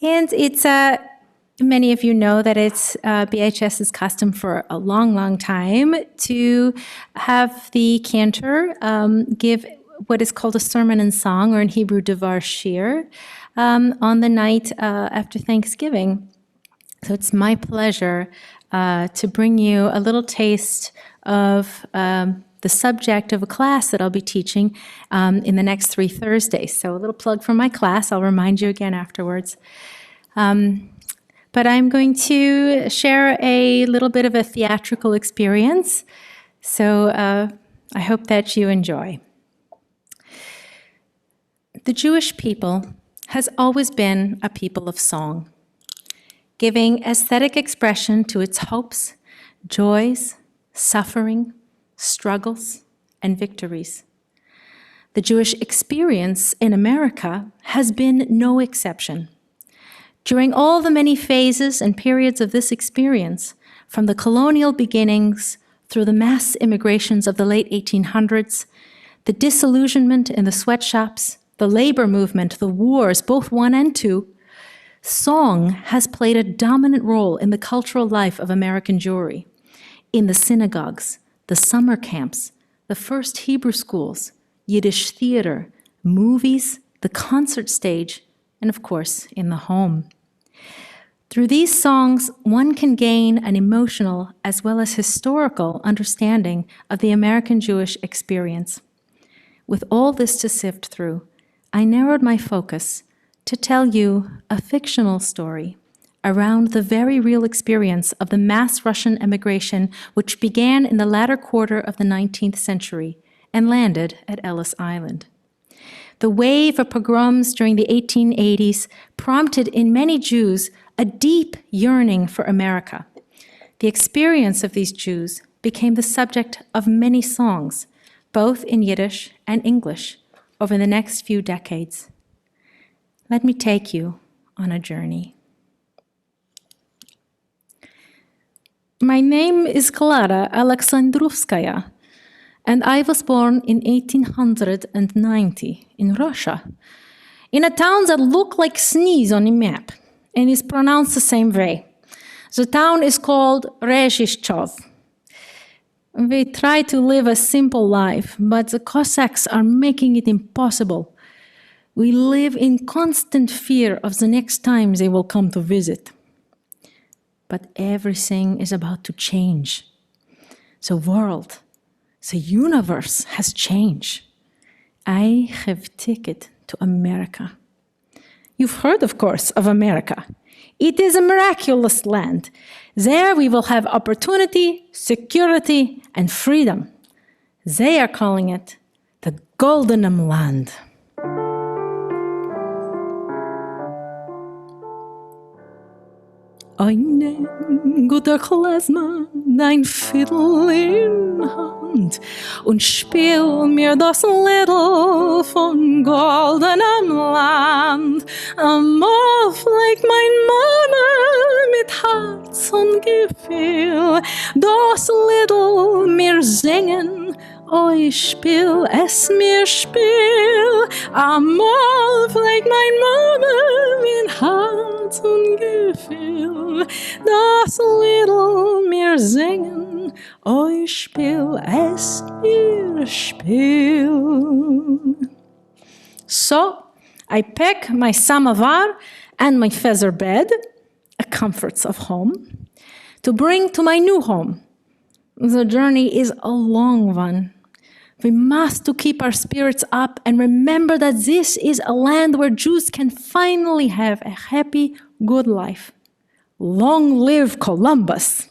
And it's many of you know that it's BHS's custom for a long, long time to have the cantor give what is called a sermon and song, or in Hebrew, devar shir, on the night after Thanksgiving. So it's my pleasure to bring you a little taste of the subject of a class that I'll be teaching in the next 3 Thursdays. So a little plug for my class. I'll remind you again afterwards. But I'm going to share a little bit of a theatrical experience. So I hope that you enjoy. The Jewish people has always been a people of song, giving aesthetic expression to its hopes, joys, suffering, struggles, and victories. The Jewish experience in America has been no exception. During all the many phases and periods of this experience, from the colonial beginnings through the mass immigrations of the late 1800s, the disillusionment in the sweatshops, the labor movement, the wars, both 1 and 2, song has played a dominant role in the cultural life of American Jewry, in the synagogues, the summer camps, the first Hebrew schools, Yiddish theater, movies, the concert stage, and of course, in the home. Through these songs, one can gain an emotional as well as historical understanding of the American Jewish experience. With all this to sift through, I narrowed my focus to tell you a fictional story around the very real experience of the mass Russian emigration which began in the latter quarter of the 19th century and landed at Ellis Island. The wave of pogroms during the 1880s prompted in many Jews a deep yearning for America. The experience of these Jews became the subject of many songs, both in Yiddish and English, over the next few decades. Let me take you on a journey. My name is Klara Alexandrovskaya, and I was born in 1890 in Russia, in a town that looked like sneeze on a map and is pronounced the same way. The town is called Rezhishchov. We try to live a simple life, but the Cossacks are making it impossible. We live in constant fear of the next time they will come to visit. But everything is about to change. The world, the universe has changed. I have ticket to America. You've heard, of course, of America. It is a miraculous land. There we will have opportunity, security, and freedom. They are calling it the Golden Land. Eine gute Klezmer, dein Fiddle in Hand und spiel mir das Liedl von goldenem Land. Amol fliegt mein Mama mit Herz und Gefühl, das Liedl mir singen, oi spiel es mir spiel. Amol fliegt mein Mama mit Herz und Gefühl, das Liedl mir singen, oi spiel es mir spiel. So, I pack my samovar and my feather bed, a comforts of home, to bring to my new home. The journey is a long one. We must to keep our spirits up and remember that this is a land where Jews can finally have a happy, good life. Long live Columbus!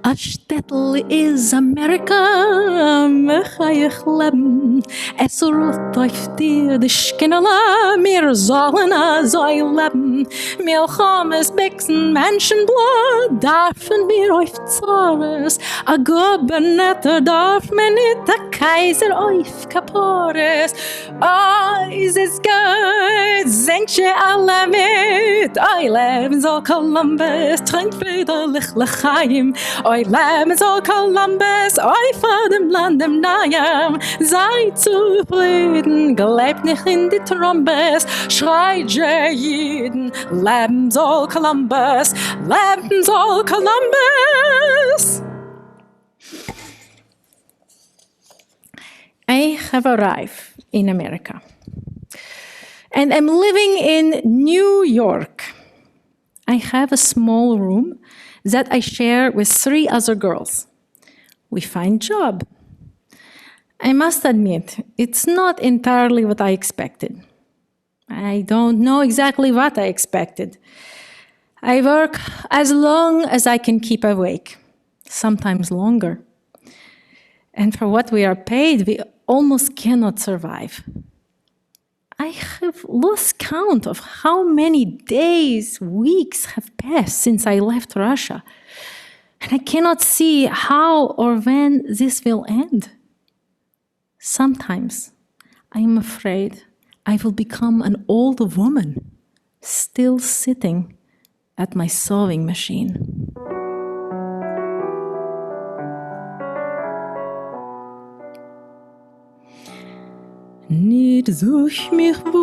A shtetl is America, mechayech leben. Es ruht auf dir, die Schkinnela, mir sollen so leben. Milchames, Bixen, Menschenblut, darfen wir auf Zores. A Gubbernetter darf man nicht, a Kaiser auf Kapores. Es ist gut, singt ihr alle mit. Oi leben soll Columbus, trinkt friedlich L'chaim. Oi leben leben soll Columbus, euch dem Land im Nahen. Seid zufrieden, gelebt nicht in die Trombes, schreit je jeden, leben soll Columbus, leben soll Columbus. I have arrived in America, and I'm living in New York. I have a small room that I share with 3 other girls. We find job. I must admit, it's not entirely what I expected. I don't know exactly what I expected. I work as long as I can keep awake, sometimes longer. And for what we are paid, we almost cannot survive. I have lost count of how many days, weeks have passed since I left Russia. And I cannot see how or when this will end. Sometimes I am afraid I will become an old woman, still sitting at my sewing machine. Nicht such mich, wo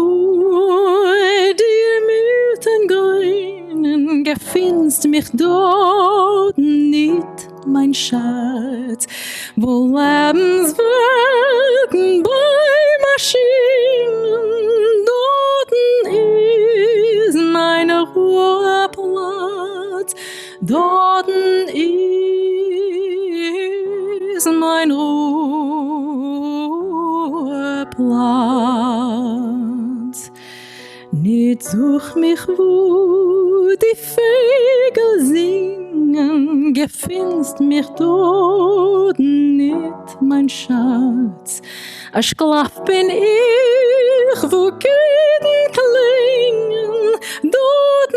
dir Mythen grünen, gefindest mich dort nicht, mein Schatz, wo Lebenswirken bei Maschinen, dort ist mein Ruheplatz, dort ist mein Ruheplatz. Nicht such mich, wo die Vögel singen, gefindest mich dort nicht, mein Schatz. A Schlaf bin ich, wo Güten klingen, dort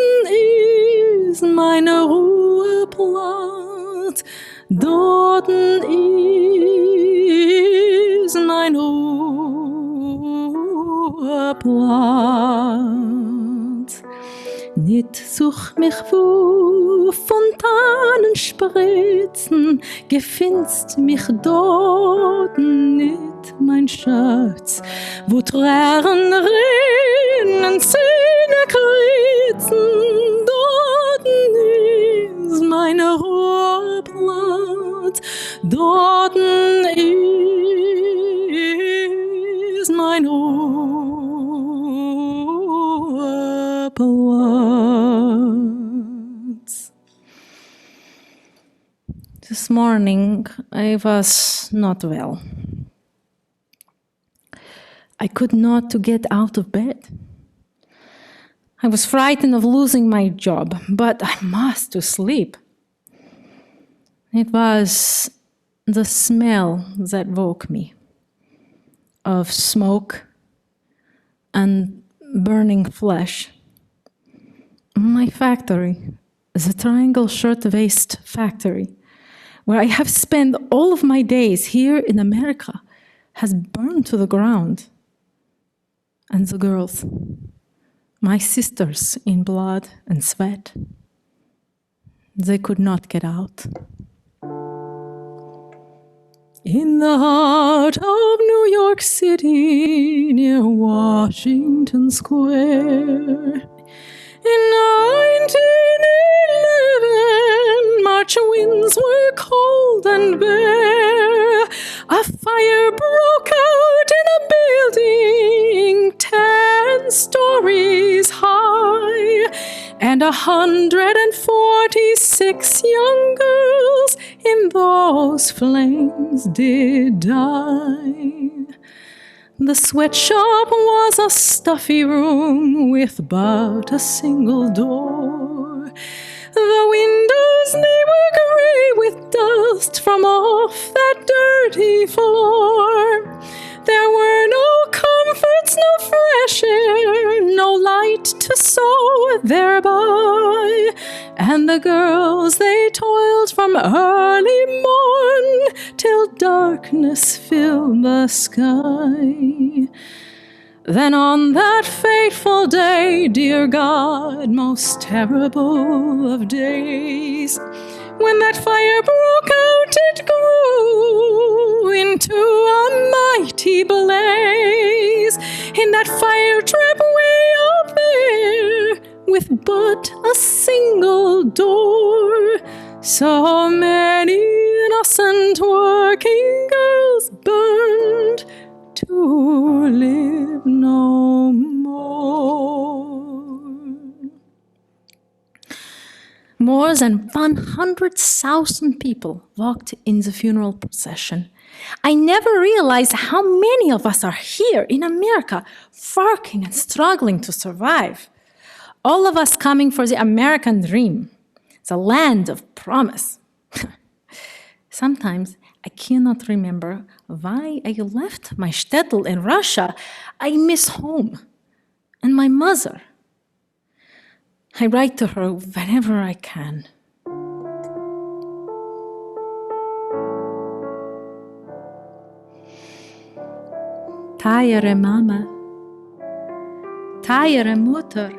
ist mein Ruheplatz, dort ist mein Ruheplatz. Nicht such mich, wo Fontanen spritzen, gefindest mich dort nicht, mein Schatz, wo Tränen rinnen, Zähne kritzen, dort ist mein Ruheplatz, dort ist mein Ruheplatz. This morning I was not well. I could not to get out of bed. I was frightened of losing my job, but I must to sleep. It was the smell that woke me, of smoke and burning flesh. My factory, the Triangle Shirtwaist Factory, where I have spent all of my days here in America, has burned to the ground. And the girls, my sisters in blood and sweat, they could not get out. In the heart of New York City, near Washington Square, in 1911, March winds were cold and bare. A fire broke out in a building 10 stories high, and 146 young girls in those flames did die. The sweatshop was a stuffy room with but a single door. The windows, they were gray with dust from off that dirty floor. There were no comforts, no fresh air, no light to sew thereby. And the girls, they toiled from early morn till darkness filled the sky. Then on that fateful day, dear God, most terrible of days, when that fire broke out it grew into a mighty blaze in that fire trap way up there with but a single door. So many innocent working girls burned to live no more. More than 100,000 people walked in the funeral procession. I never realized how many of us are here in America, working and struggling to survive. All of us coming for the American dream, the land of promise. Sometimes I cannot remember why I left my shtetl in Russia. I miss home and my mother. I write to her whenever I can. Teure Mama, teure Mutter,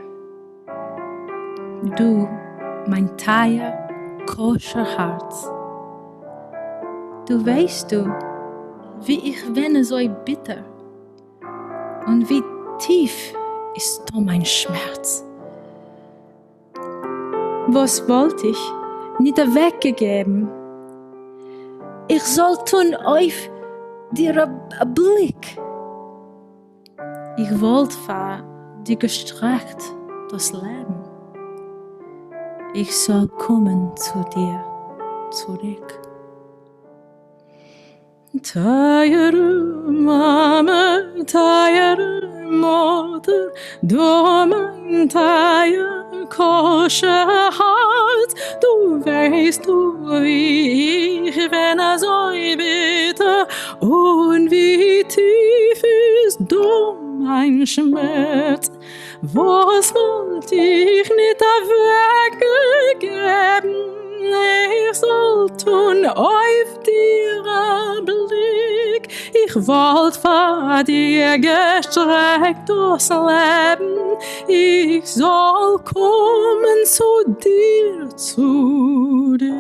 du, mein teure, koscher Herz. Du weißt du, wie ich wenne so bitter und wie tief ist da mein Schmerz. Was wollte ich nicht weggegeben? Ich soll tun auf dir a Blick. Ich wollte für dir gestreckt das Leben. Ich soll kommen zu dir zurück. Teure Mama, teure Mutter, du mein teure koscher Herz, du weißt du, wie ich wenne so bitter und wie tief ist du mein Schmerz. Was wollt ich nicht weggegeben? Ich soll tun auf dir ein Blick. Ich wollt vor dir gestreckt das Leben. Ich soll kommen zu dir zurück.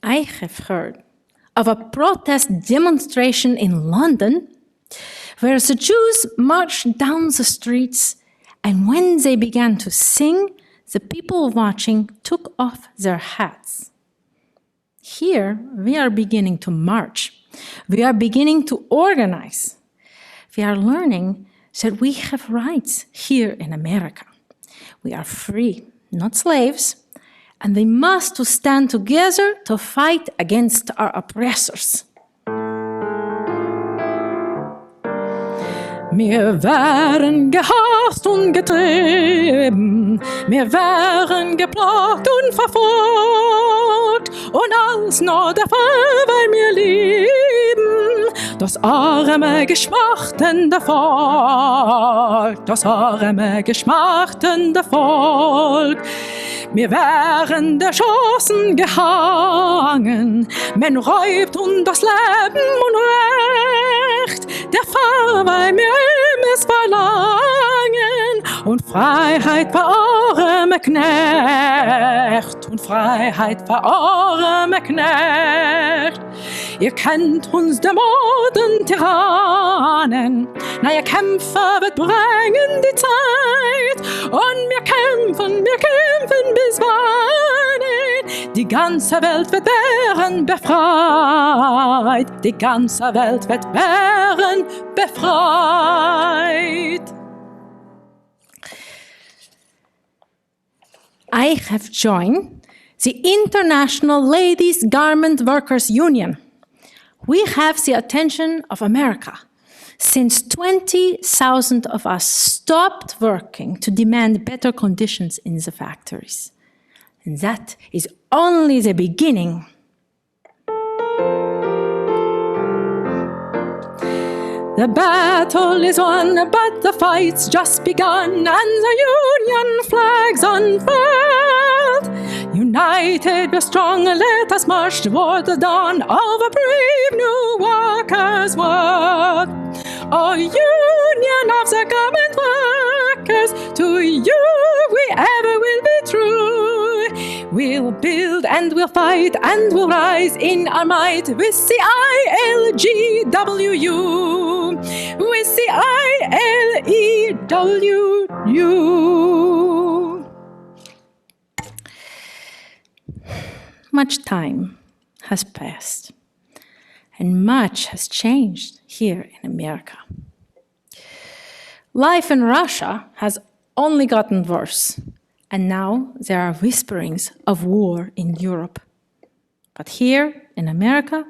I have heard of a protest demonstration in London where the Jews marched down the streets, and when they began to sing, the people watching took off their hats. Here, we are beginning to march. We are beginning to organize. We are learning that we have rights here in America. We are free, not slaves, and we must stand together to fight against our oppressors. Wir wären gehasst und getrieben, wir wären geplagt und verfolgt, und als nur der Fall, weil wir lieben, das arme, geschmachtende Volk, das arme, geschmachtende Volk. Wir wären erschossen, gehangen, man räubt uns das Leben und Recht, der Fall, weil wir es verlangen, und Freiheit für arme Knecht, und Freiheit für arme Knecht. Ihr kennt uns Dämonen, Tyrannen, neue Kämpfer wird bringen die Zeit, und wir kämpfen bis wann? Die ganze Welt wird werden befreit, die ganze Welt wird werden befreit. I have joined the International Ladies Garment Workers Union. We have the attention of America. Since 20,000 of us stopped working to demand better conditions in the factories. And that is only the beginning. The battle is won, but the fight's just begun, and the Union flag's unfurled. United we're strong, let us march toward the dawn of a brave new workers' world. O Union of the Garment Workers, to you we ever will be true. we'll build and we'll fight and we'll rise in our might with CILGWU, with CILEWU. Much time has passed and much has changed here in America. Life in Russia has only gotten worse, and now there are whisperings of war in Europe. But here in America,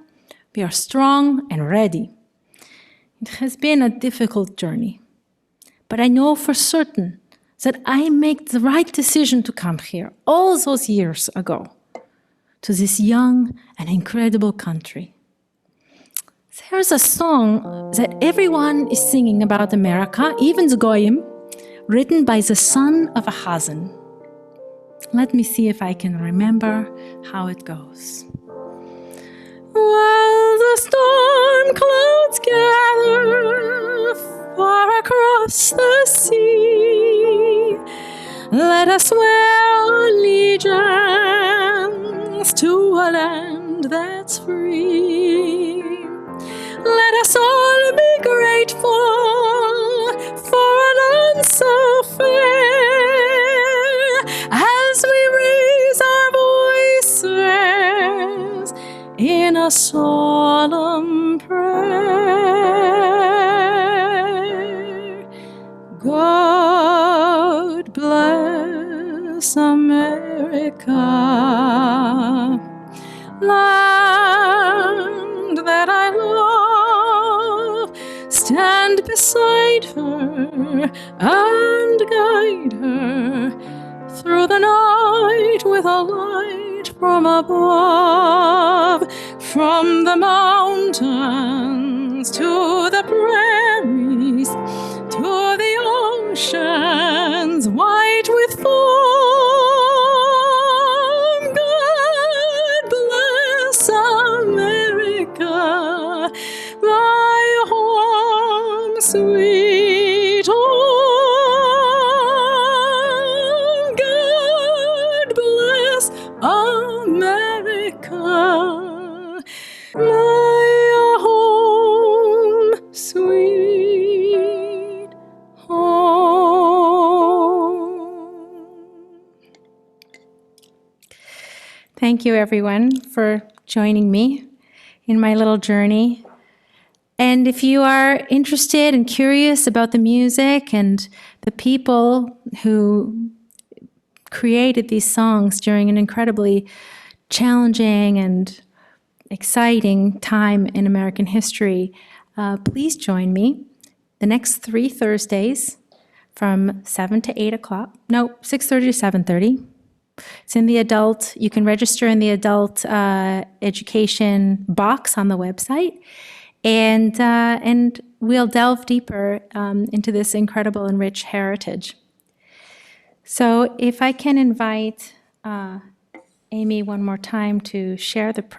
we are strong and ready. It has been a difficult journey, but I know for certain that I made the right decision to come here all those years ago to this young and incredible country. There's a song that everyone is singing about America, even the Goyim, written by the son of a Chazan. Let me see if I can remember how it goes. While the storm clouds gather far across the sea, let us swear allegiance to a land that's free. Let us all be grateful for a land so fair as we raise our voices in a solemn prayer. God bless America, land that I love. Stand beside her and guide her through the night with a light from above, from the mountains to the prairies, to the oceans white with foam. God bless America, my home sweet home. God bless America, my home sweet home. Thank you, everyone, for joining me in my little journey. And if you are interested and curious about the music and the people who created these songs during an incredibly challenging and exciting time in American history, please join me the next 3 Thursdays from 7 to 8 o'clock. No, 6:30 to 7:30. It's in the adult, you can register in the adult education box on the website. And we'll delve deeper into this incredible and rich heritage. So if I can invite Amy one more time to share the